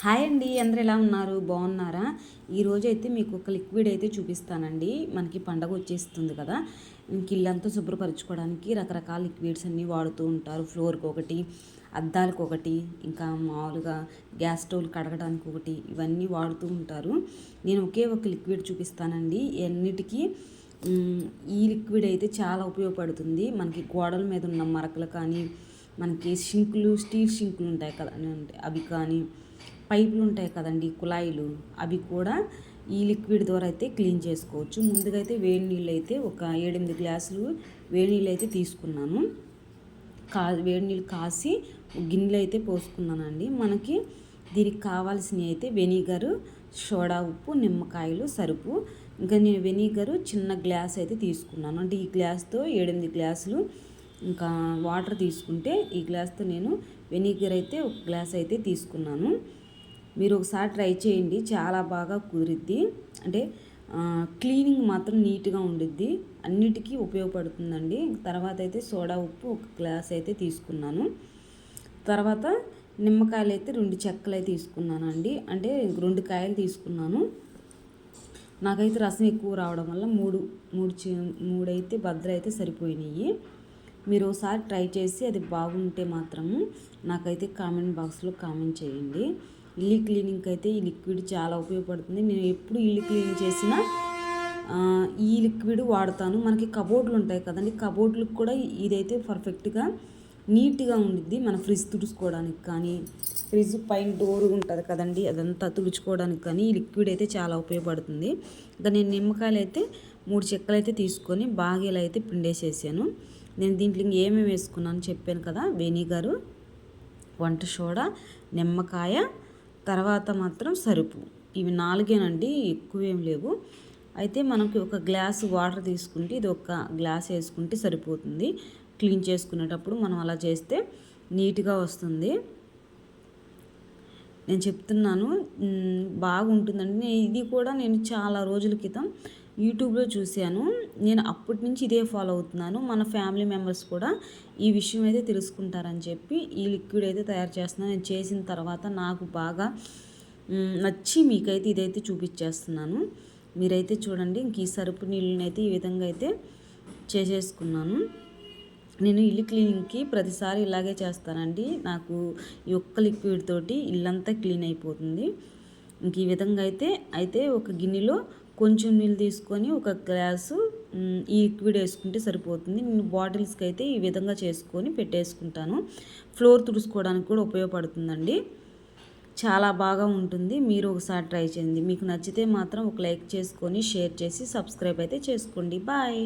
Hi అండి, అందరూ ఎలా ఉన్నారు? బాగున్నారా? ఈరోజు అయితే మీకు ఒక లిక్విడ్ అయితే చూపిస్తానండి. మనకి పండగ వచ్చేస్తుంది కదా, ఇంక ఇల్లంతా శుభ్రపరచుకోవడానికి రకరకాల లిక్విడ్స్ అన్నీ వాడుతూ ఉంటారు. ఫ్లోర్కి ఒకటి, అద్దాలకు ఒకటి, ఇంకా మామూలుగా గ్యాస్ స్టవ్లు కడగడానికి ఒకటి, ఇవన్నీ వాడుతూ ఉంటారు. నేను ఒకే ఒక లిక్విడ్ చూపిస్తానండి. అన్నిటికీ ఈ లిక్విడ్ అయితే చాలా ఉపయోగపడుతుంది. మనకి గోడల మీద ఉన్న మరకలు కానీ, మనకి షింకులు, స్టీల్ షింకులు ఉంటాయి కదా, అవి కానీ, పైపులు ఉంటాయి కదండి, కుళాయిలు, అవి కూడా ఈ లిక్విడ్ ద్వారా అయితే క్లీన్ చేసుకోవచ్చు. ముందుగా అయితే వేడి నీళ్ళు అయితే ఒక 7-8 గ్లాసులు వేడి నీళ్ళు అయితే తీసుకున్నాను. వేడి నీళ్ళు కాసి గిన్నెలు అయితే పోసుకున్నానండి. మనకి దీనికి కావాల్సినవి అయితే వెనిగరు, సోడా ఉప్పు, నిమ్మకాయలు సరుపు. ఇంకా నేను వెనిగరు చిన్న గ్లాస్ అయితే తీసుకున్నాను. అంటే ఈ గ్లాస్తో 7-8 గ్లాసులు ఇంకా వాటర్ తీసుకుంటే, ఈ గ్లాస్తో నేను వెనిగర్ అయితే ఒక గ్లాస్ అయితే తీసుకున్నాను. మీరు ఒకసారి ట్రై చేయండి, చాలా బాగా కుదిరిద్ది. అంటే క్లీనింగ్ మాత్రం నీట్గా ఉండిద్ది, అన్నిటికీ ఉపయోగపడుతుందండి. తర్వాత అయితే సోడా ఉప్పు ఒక గ్లాస్ అయితే తీసుకున్నాను. తర్వాత నిమ్మకాయలు అయితే 2 చెక్కలు అయితే తీసుకున్నానండి. అంటే 2 కాయలు తీసుకున్నాను. నాకైతే రసం ఎక్కువ రావడం వల్ల మూడు అయితే బద్దలు అయితే సరిపోయినాయి. మీరు ఒకసారి ట్రై చేసి అది బాగుంటే మాత్రము నాకైతే కామెంట్ బాక్స్లో కామెంట్ చేయండి. ఇల్లు క్లీనింగ్కి అయితే ఈ లిక్విడ్ చాలా ఉపయోగపడుతుంది. నేను ఎప్పుడు ఇల్లు క్లీన్ చేసినా ఈ లిక్విడ్ వాడతాను. మనకి కబోర్డులు ఉంటాయి కదండి, కబోర్డులకు కూడా ఇదైతే పర్ఫెక్ట్గా నీట్గా ఉండిద్ది. మన ఫ్రిడ్జ్ తుడుచుకోవడానికి కానీ, ఫ్రిడ్జ్ పైన డోర్ ఉంటుంది కదండి, అదంతా తుడుచుకోవడానికి కానీ ఈ లిక్విడ్ అయితే చాలా ఉపయోగపడుతుంది. ఇంకా నేను నిమ్మకాయలు అయితే 3 చెక్కలు అయితే తీసుకొని బాగా ఇలా అయితే పిండేసేసాను. నేను దీంట్లో ఏమేమి వేసుకున్నాను చెప్పాను కదా, వెనిగరు, వంట సోడా, నిమ్మకాయ, తర్వాత మాత్రం సరుపు. ఇవి 4 ఎక్కువేం లేవు. అయితే మనకి ఒక గ్లాసు వాటర్ తీసుకుంటే ఇది ఒక గ్లాస్ వేసుకుంటే సరిపోతుంది. క్లీన్ చేసుకునేటప్పుడు మనం అలా చేస్తే నీట్గా వస్తుంది. నేను చెప్తున్నాను, బాగుంటుందండి. ఇది కూడా నేను చాలా రోజుల క్రితం యూట్యూబ్లో చూశాను. నేను అప్పటి నుంచి ఇదే ఫాలో అవుతున్నాను. మన ఫ్యామిలీ మెంబర్స్ కూడా ఈ విషయం అయితే తెలుసుకుంటారని చెప్పి ఈ లిక్విడ్ అయితే తయారు చేస్తున్నాను. నేను చేసిన తర్వాత నాకు బాగా నచ్చి మీకైతే ఇదైతే చూపించేస్తున్నాను. మీరైతే చూడండి. ఇంక ఈ సరుపు నీళ్ళని అయితే ఈ విధంగా అయితే చేసేసుకున్నాను. నేను ఇల్లు క్లీనింగ్కి ప్రతిసారి ఇలాగే చేస్తానండి. నాకు ఈ ఒక్క లిక్విడ్ తోటి ఇల్లంతా క్లీన్ అయిపోతుంది. ఇంక ఈ విధంగా అయితే ఒక గిన్నెలో కొంచెం నీళ్ళు తీసుకొని ఒక గ్లాసు ఈ లిక్విడ్ వేసుకుంటే సరిపోతుంది. నేను బాటిల్స్కి అయితే ఈ విధంగా చేసుకొని పెట్టేసుకుంటాను. ఫ్లోర్ తుడుచుకోవడానికి కూడా ఉపయోగపడుతుందండి. చాలా బాగా ఉంటుంది. మీరు ఒకసారి ట్రై చేయండి. మీకు నచ్చితే మాత్రం ఒక లైక్ చేసుకొని షేర్ చేసి సబ్స్క్రైబ్ అయితే చేసుకోండి. బాయ్.